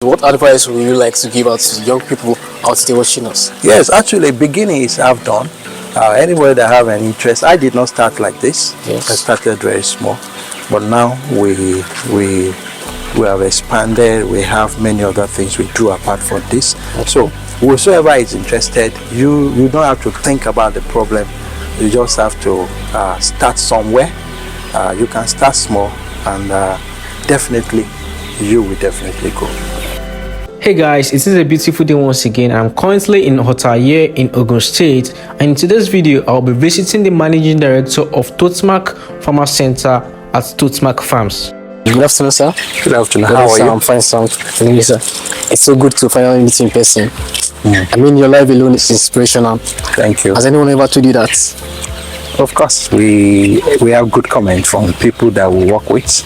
What advice would you like to give out to young people out there watching us? Yes, actually, beginning is half done. Anybody that have an interest, I did not start like this. Yes. I started very small, but now we have expanded. We have many other things we do apart from this. So whosoever is interested, you don't have to think about the problem. You just have to start somewhere. You can start small, and definitely you will definitely grow. Hey guys, it is a beautiful day once again. I'm currently in Totm in Ogun State, and in today's video I'll be visiting the managing director of Totm Farmer Center at Totm Farms. Good afternoon, sir. Good afternoon. How are you? I'm fine, sir. Thank you, sir. It's so good to finally meet you in person. I mean, your life alone is inspirational. Thank you. Has anyone ever told you that? Of course, we have good comments from people that we work with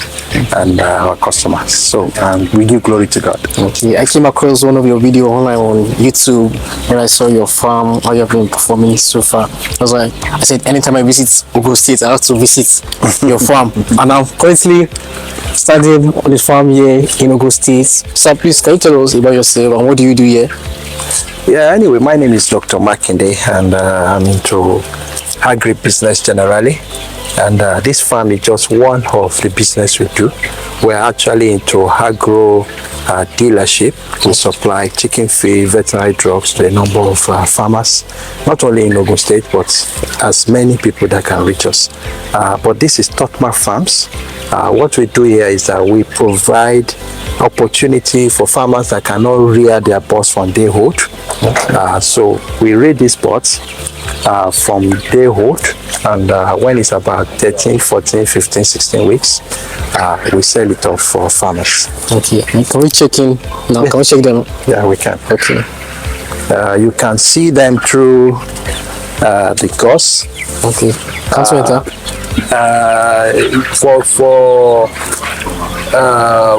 and our customers. So, and we give glory to God. Okay, I came across one of your videos online on YouTube when I saw your farm, how you have been performing so far. I said, anytime I visit Ogun State, I have to visit your farm. And I'm currently standing on the farm here in Ogun State. So please, can you tell us about yourself and what do you do here? Yeah, anyway, my name is Dr. Makinde, and I'm into agribusiness generally, and this farm is just one of the business we do. We're actually into agro dealership. We supply chicken feed, veterinary drugs to a number of farmers, not only in Ogun State, but as many people that can reach us. But this is Totm Farms. What we do here is that we provide opportunity for farmers that cannot rear their birds from day old. So we rear these birds from day old, and when it's about 13, 14, 15, 16 weeks, we sell it off for farmers. Okay, can we check in now? Can we check them? Yeah, we can. Okay. You can see them through the gauze. Okay. Can't we enter?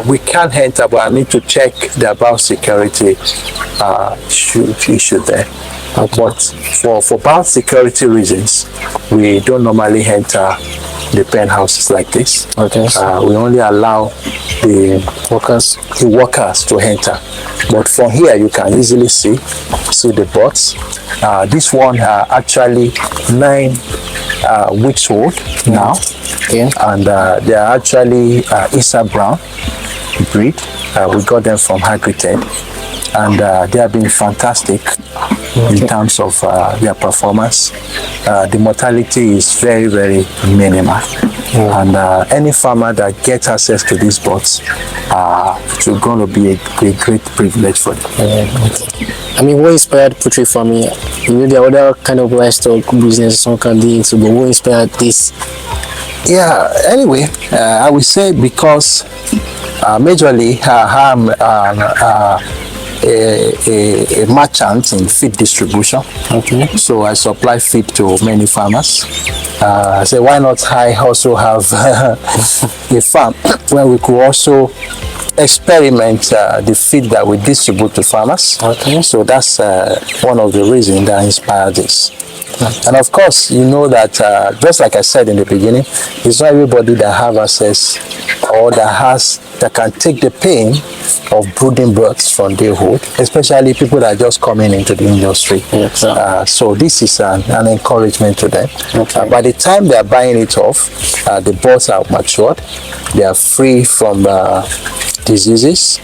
We can't enter, but I need to check the biosecurity issue there. But for biosecurity reasons, we don't normally enter the pen houses like this. Okay. We only allow the workers to enter. But from here, you can easily see the birds. This one are actually 9 weeks old now. Okay. And they are actually Isa Brown breed. We got them from Agrited, and they have been fantastic in terms of their performance. The mortality is very, very minimal. And any farmer that gets access to these birds, it's going to be a great privilege for them. I mean, what inspired poultry farming? You know, there are other kind of livestock business some can be into, but what inspired this? Yeah, anyway, I would say because majorly I'm a merchant in feed distribution. Okay. So I supply feed to many farmers. I say, why not I also have a farm where we could also experiment the feed that we distribute to farmers. Okay. So that's one of the reasons that inspired this. And of course, you know that just like I said in the beginning, it's not everybody that have access or that can take the pain of brooding birds from day old, especially people that are just coming into the industry. Yes, so this is an encouragement to them. Okay. By the time they are buying it off, the birds are matured, they are free from diseases,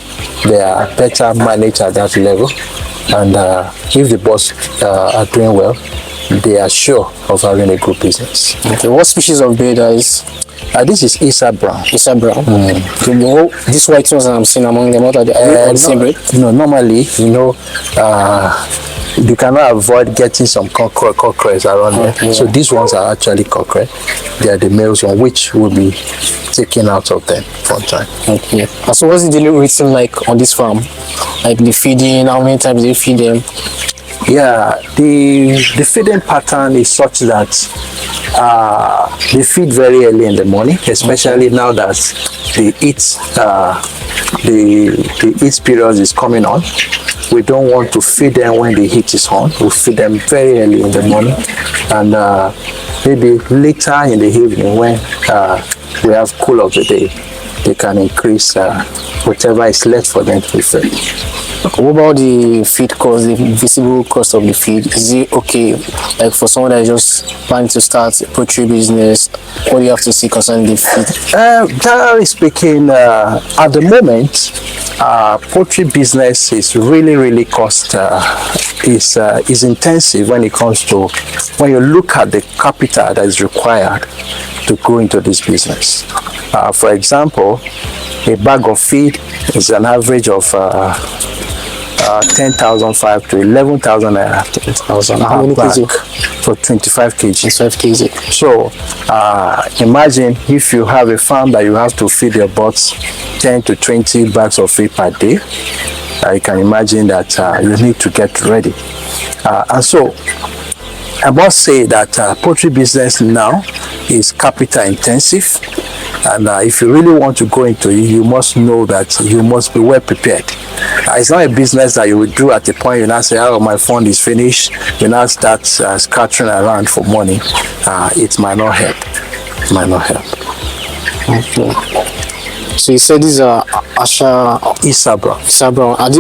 they are better managed at that level, and if the birds are doing well, they are sure of having a good business. Okay. What species of bird is? This is Isa Brown. Isa Brown. These white ones I'm seeing among them, what are they? The same breed? No, normally, you know, you cannot avoid getting some cockerels around there. Okay. So these ones are actually cockerel. They are the males on which will be taken out of them from time. Okay. And so what's the daily routine like on this farm? Like the feeding, how many times do you feed them? Yeah, the feeding pattern is such that they feed very early in the morning, especially now that the heat period is coming on. We don't want to feed them when the heat is on. We feed them very early in the morning, and maybe later in the evening when we have cool of the day. they can increase whatever is left for them to be fed. What about the feed cost, the visible cost of the feed? Is it okay, like for someone that is just planning to start a poultry business, what do you have to see concerning the feed? Generally speaking, at the moment, poultry business is really cost is intensive when it comes to, when you look at the capital that is required to go into this business. For example, a bag of feed is an average of 10,500 to 11,000 naira. 10,000. How many kg? For 25 kg. 25 kg. So imagine if you have a farm that you have to feed your birds 10 to 20 bags of feed per day. You can imagine that you need to get ready. And so I must say that poultry business now is capital intensive, and if you really want to go into it, you must know that you must be well prepared. It's not a business that you will do at a point you now say, oh, my fund is finished, you now start scattering around for money. It might not help. It might not help. Okay. So you said these are Isabra.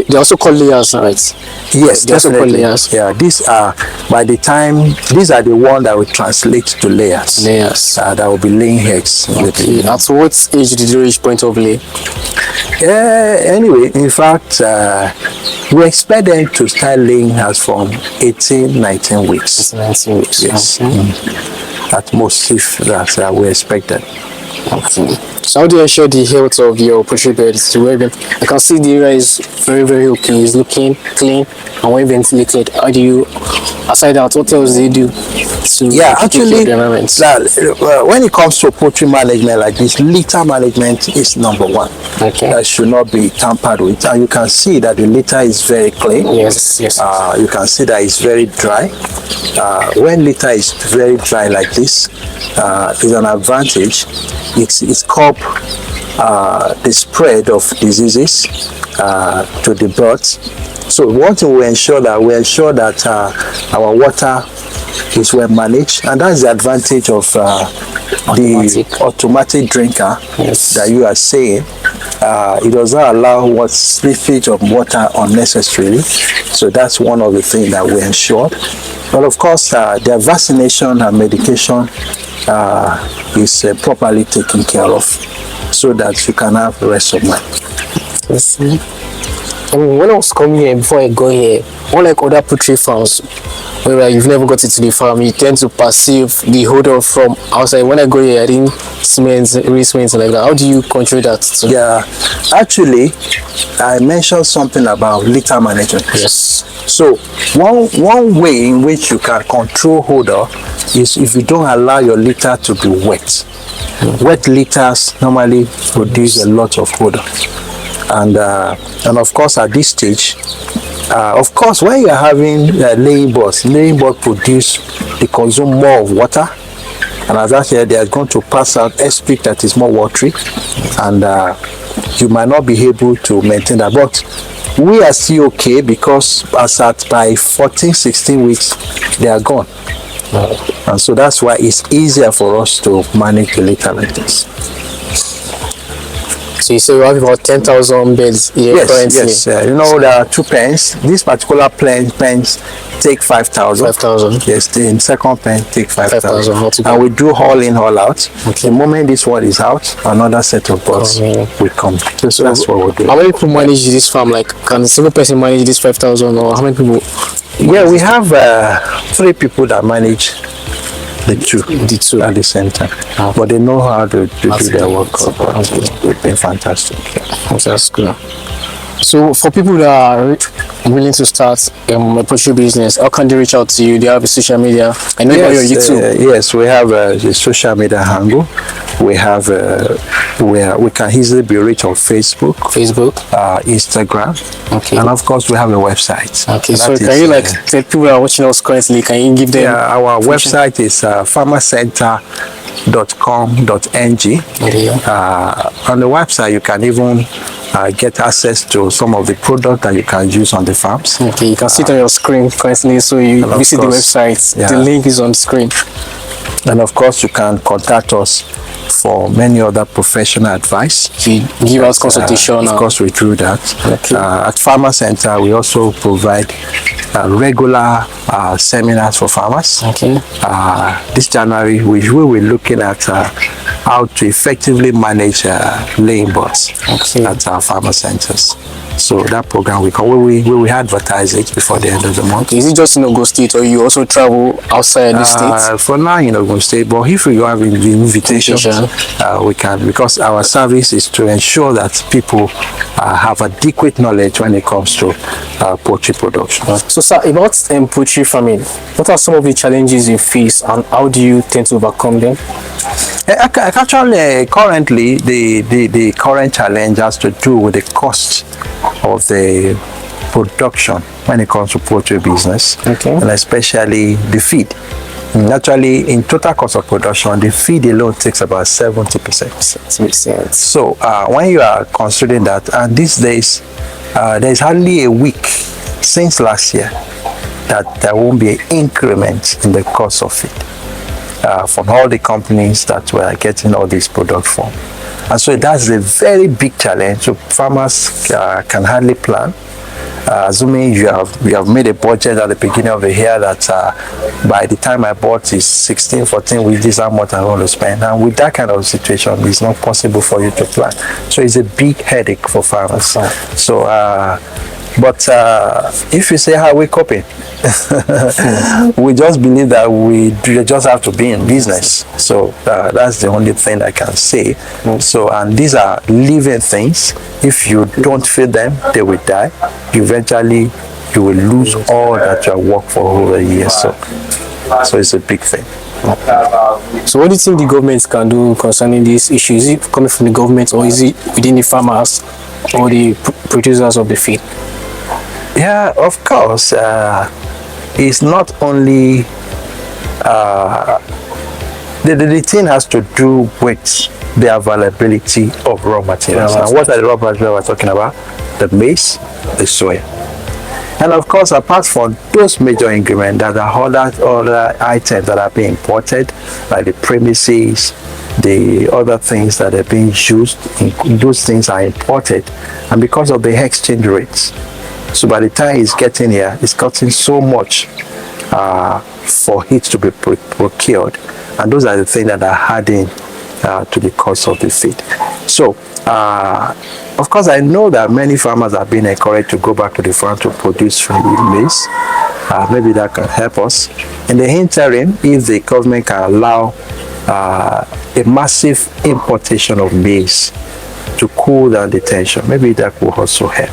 They also call layers, right? Yes, they also call layers. Yeah, these are, by the time, these are the ones that will translate to layers. Layers. That will be laying eggs. Okay. At what age did you reach point of lay? Anyway, in fact, we expect them to start laying as from 18, 19 weeks. 19 weeks. Yes. Okay. At most, if that we expect that. Okay. So how do you ensure the health of your poultry birds? I can see the area is very okay. It's looking clean and well ventilated. How do you, aside that, what else do you do to actually, the environment? When it comes to poultry management like this, litter management is number one. Okay. That should not be tampered with. And you can see that the litter is very clean. Yes. You can see that it's very dry. When litter is very dry like this, is an advantage. It's called the spread of diseases to the birds. So one thing we ensure that our water is well managed, and that's the advantage of the automatic drinker that you are saying. It does not allow what slippage of water unnecessarily. So that's one of the things that we ensure. But of course, their vaccination and medication is properly taken care of, so that you can have rest of mind. I mean, when I was coming here, before I go here, unlike other poultry farms where you've never got into the farm, you tend to perceive the odor from outside. When I go here, I didn't smell anything like that. How do you control that? Yeah, actually, I mentioned something about litter management. Yes. So one way in which you can control odor is if you don't allow your litter to be wet. Wet litters normally produce a lot of odor. And of course, at this stage, of course, when you are having laying birds produce, they consume more of water, and as that here, they are going to pass out excrete that is more watery, and you might not be able to maintain that. But we are still okay, because as at by 14, 16 weeks, they are gone. And so that's why it's easier for us to manage the litter like this. So you say you have about 10,000 beds here currently? Yes. You know, there are two pens. This particular pens take 5,000. 5,000. Yes, the second pen take 5,000. And we do all in, all out. Okay. The moment this one is out, another set of birds will come. So that's what we'll do. How many people manage this farm? Like, can a single person manage this 5,000, or how many people? Yeah, we have 3 people that manage the two at the same time. But they know how to do their work. It's been fantastic. That's good. So for people that are willing to start a poultry business, how can they reach out to you? Do you have a social media? I know about your YouTube. Yes, we have the social media handle. We have we can easily be reached on Facebook, Instagram, and of course we have a website. Okay, so can you tell people that are watching us currently? Can you give them? Yeah, our website is farmercenter.com.ng. On the website, you can even get access to some of the products that you can use on the farms. Okay, you can see it on your screen currently, so you visit the website. The link is on the screen. And of course, you can contact us for many other professional advice. You give us consultation. Of course, we do that. Okay. At Farmer Center, we also provide regular seminars for farmers. Okay. This January, we will be looking at how to effectively manage laying birds at our farmer centers. So that program we will advertise it before the end of the month. Is it just in Ogun State, or you also travel outside the state? For now in Ogun State, but if we have the invitation, we can, because our service is to ensure that people have adequate knowledge when it comes to poultry production. So, sir, about poultry farming, what are some of the challenges you face, and how do you tend to overcome them? Actually, currently, the current challenge has to do with the cost of the production when it comes to poultry business, and especially the feed. Actually, in total cost of production, the feed alone takes about 70%. Makes sense. So when you are considering that, and these days, there is hardly a week since last year that there won't be an increment in the cost of feed from all the companies that were getting all these products from. And so that's a very big challenge. So farmers can hardly plan. Assuming you have made a budget at the beginning of the year that by the time I bought is 16, 14 weeks, this is how much I want to spend. And with that kind of situation, it's not possible for you to plan. So it's a big headache for farmers. So, but if you say how we coping, we just believe that we just have to be in business. So that's the only thing I can say. So, and these are living things. If you don't feed them, they will die. Eventually, you will lose all that you have worked for over years. So it's a big thing. So what do you think the government can do concerning this issue? Is it coming from the government, or is it within the farmers or the producers of the feed? Yeah, of course. It's not only the thing has to do with the availability of raw materials. And what are the raw materials we're talking about? The maize, the soya. And of course, apart from those major ingredients, there are other items that are being imported, like the premises, the other things that are being used. Those things are imported, and because of the exchange rates, so by the time it's getting here, it's costing so much for it to be procured, and those are the things that are adding to the cost of the feed. So, of course, I know that many farmers are being encouraged to go back to the farm to produce maize. Maybe that can help us. In the interim, if the government can allow a massive importation of maize to cool down the tension, maybe that will also help.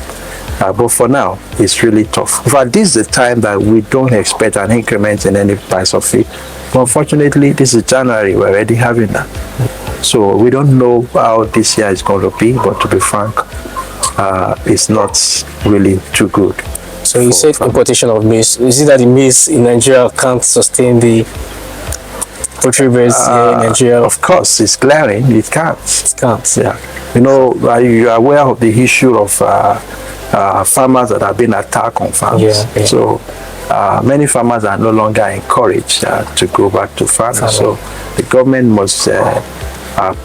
But for now, it's really tough. In fact, this is the time that we don't expect an increment in any price of feed. But unfortunately, this is January, we're already having that. So we don't know how this year is going to be, but to be frank, it's not really too good. So you said importation of maize. Is it that the maize in Nigeria can't sustain the poultry birds here in Nigeria? Of course, it's glaring. It can't. It can't. Yeah. You know, you are aware of the issue of farmers that have been attacked on farms. Yeah. So many farmers are no longer encouraged to go back to farming. So the government must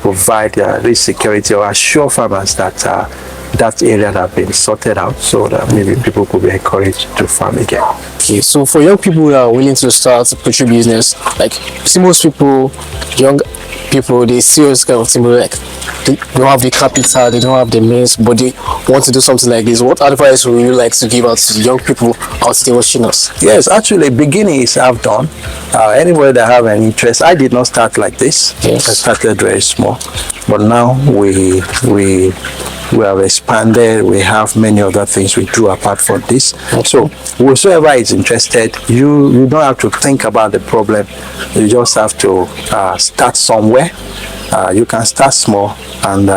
provide this security, or assure farmers that that area have been sorted out, so that maybe people could be encouraged to farm again. Okay, so for young people who are willing to start a poultry business, like, see, most people, young people, they see us kind of thing, like, they don't have the capital, they don't have the means, but they want to do something like this. What advice would you like to give out to young people out there watching us? Yes, actually, beginnings I've done. Anybody that have an interest, I did not start like this. Yes. I started very small, but now we have expanded. We have many other things we do apart from this. Okay. So whosoever is interested, you don't have to think about the problem. You just have to start somewhere. You can start small, and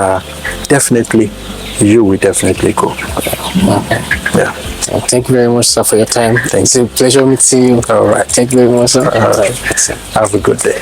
definitely you will definitely go. Okay. Yeah. Thank you very much, sir, for your time. Thanks. It's a pleasure meeting you. All right. Thank you very much, sir. All right. Have a good day.